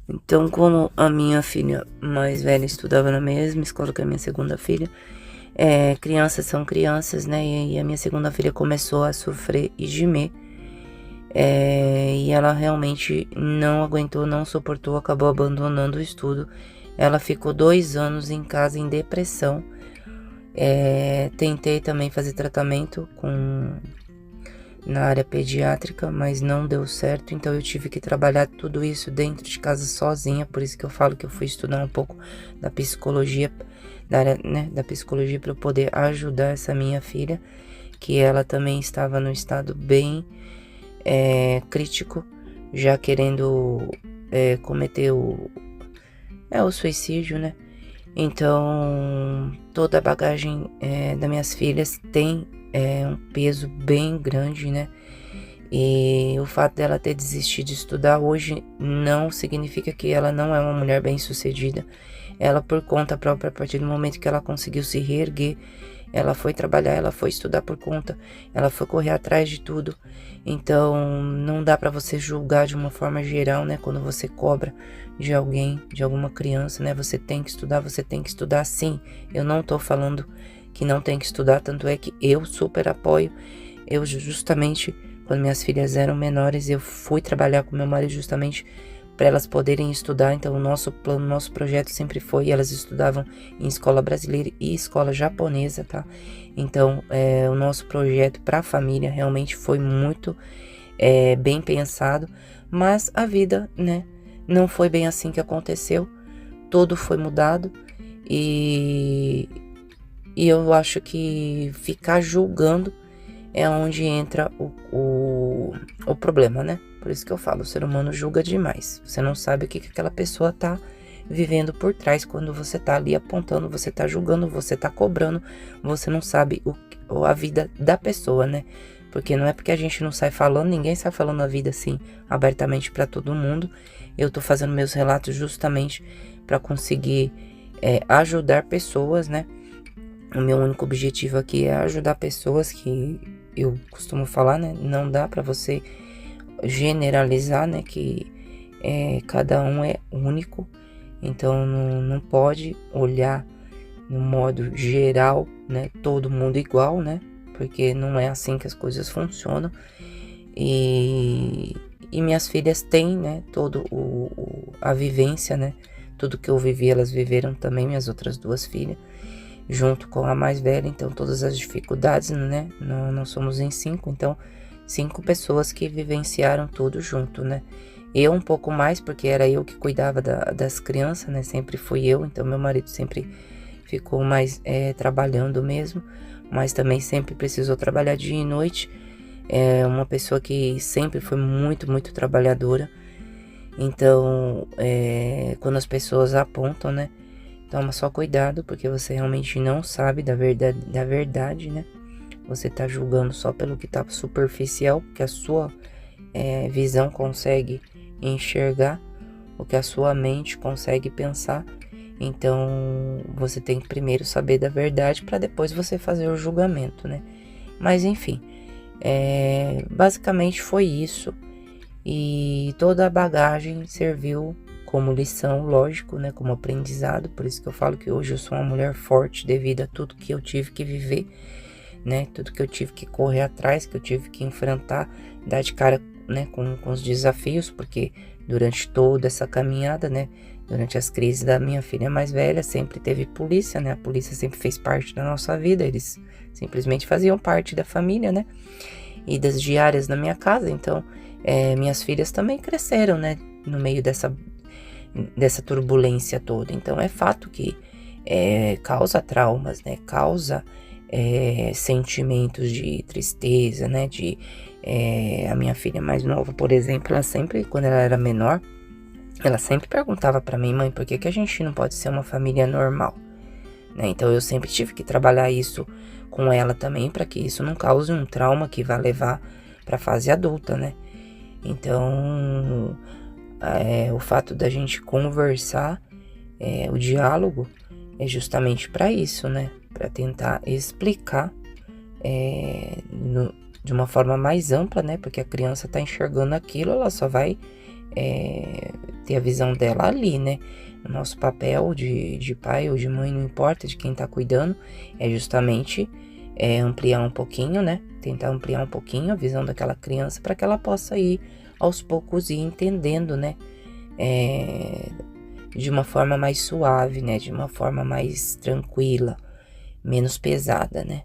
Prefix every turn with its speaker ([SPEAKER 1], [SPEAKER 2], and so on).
[SPEAKER 1] Então, como a minha filha mais velha estudava na mesma escola que a minha segunda filha, crianças são crianças, né? E a minha segunda filha começou a sofrer e gemer. E ela realmente não aguentou, não suportou, acabou abandonando o estudo. Ela ficou 2 anos em casa em depressão. Tentei também fazer tratamento na área pediátrica, mas não deu certo, então eu tive que trabalhar tudo isso dentro de casa sozinha, por isso que eu falo que eu fui estudar um pouco da psicologia, da área, né, da psicologia para eu poder ajudar essa minha filha, que ela também estava no estado bem crítico, já querendo cometer o suicídio, né? Então, toda a bagagem das minhas filhas tem um peso bem grande, né? E o fato dela ter desistido de estudar hoje não significa que ela não é uma mulher bem-sucedida. Ela, por conta própria, a partir do momento que ela conseguiu se reerguer, ela foi trabalhar, ela foi estudar por conta, ela foi correr atrás de tudo. Então, não dá para você julgar de uma forma geral, né? Quando você cobra de alguém, de alguma criança, né? Você tem que estudar sim. Eu não tô falando que não tem que estudar, tanto é que eu super apoio. Eu justamente, quando minhas filhas eram menores, eu fui trabalhar com meu marido justamente para elas poderem estudar. Então, o nosso plano, nosso projeto sempre foi, elas estudavam em escola brasileira e escola japonesa, tá? Então, o nosso projeto para a família realmente foi muito bem pensado, mas a vida, né, não foi bem assim que aconteceu. Tudo foi mudado e eu acho que ficar julgando é onde entra o problema, né? Por isso que eu falo, o ser humano julga demais. Você não sabe o que aquela pessoa tá vivendo por trás quando você tá ali apontando, você tá julgando, você tá cobrando, você não sabe a vida da pessoa, né? Porque não é porque a gente não sai falando, ninguém sai falando a vida assim abertamente para todo mundo. Eu tô fazendo meus relatos justamente para conseguir ajudar pessoas, né? O meu único objetivo aqui é ajudar pessoas, que eu costumo falar, né? Não dá para você generalizar, né? Que cada um é único, então não pode olhar no modo geral, né? Todo mundo igual, né? Porque não é assim que as coisas funcionam. E minhas filhas têm, né? Todo a vivência, né? Tudo que eu vivi, elas viveram também, minhas outras duas filhas, junto com a mais velha, então todas as dificuldades, né? Nós somos em 5, então 5 pessoas que vivenciaram tudo junto, né? Eu um pouco mais, porque era eu que cuidava das crianças, né? Sempre fui eu, então meu marido sempre ficou mais trabalhando mesmo, mas também sempre precisou trabalhar dia e noite. É uma pessoa que sempre foi muito, muito trabalhadora. Então, quando as pessoas apontam, né? Toma só cuidado, porque você realmente não sabe da verdade, né? Você tá julgando só pelo que tá superficial, que a sua visão consegue enxergar, o que a sua mente consegue pensar. Então, você tem que primeiro saber da verdade para depois você fazer o julgamento, né? Mas enfim, basicamente foi isso. E toda a bagagem serviu como lição, lógico, né, como aprendizado. Por isso que eu falo que hoje eu sou uma mulher forte devido a tudo que eu tive que viver, né, tudo que eu tive que correr atrás, que eu tive que enfrentar, dar de cara, né, com os desafios, porque durante toda essa caminhada, né, durante as crises da minha filha mais velha, sempre teve polícia, né, a polícia sempre fez parte da nossa vida, eles simplesmente faziam parte da família, né, e das diárias na minha casa. Então, minhas filhas também cresceram, né, no meio dessa turbulência toda. Então, é fato que causa traumas, né, causa sentimentos de tristeza, né, a minha filha mais nova, por exemplo, ela sempre, quando ela era menor, ela sempre perguntava para mim: mãe, por que a gente não pode ser uma família normal? Né? Então, eu sempre tive que trabalhar isso com ela também, para que isso não cause um trauma que vá levar para a fase adulta, né? Então, o fato da gente conversar, o diálogo, é justamente para isso, né? Para tentar explicar de uma forma mais ampla, né? Porque a criança tá enxergando aquilo, ela só vai ter a visão dela ali, né? O nosso papel de pai ou de mãe, não importa de quem tá cuidando, é justamente ampliar um pouquinho, né? Tentar ampliar um pouquinho a visão daquela criança para que ela possa ir aos poucos ir entendendo, né? De uma forma mais suave, né? De uma forma mais tranquila, menos pesada, né?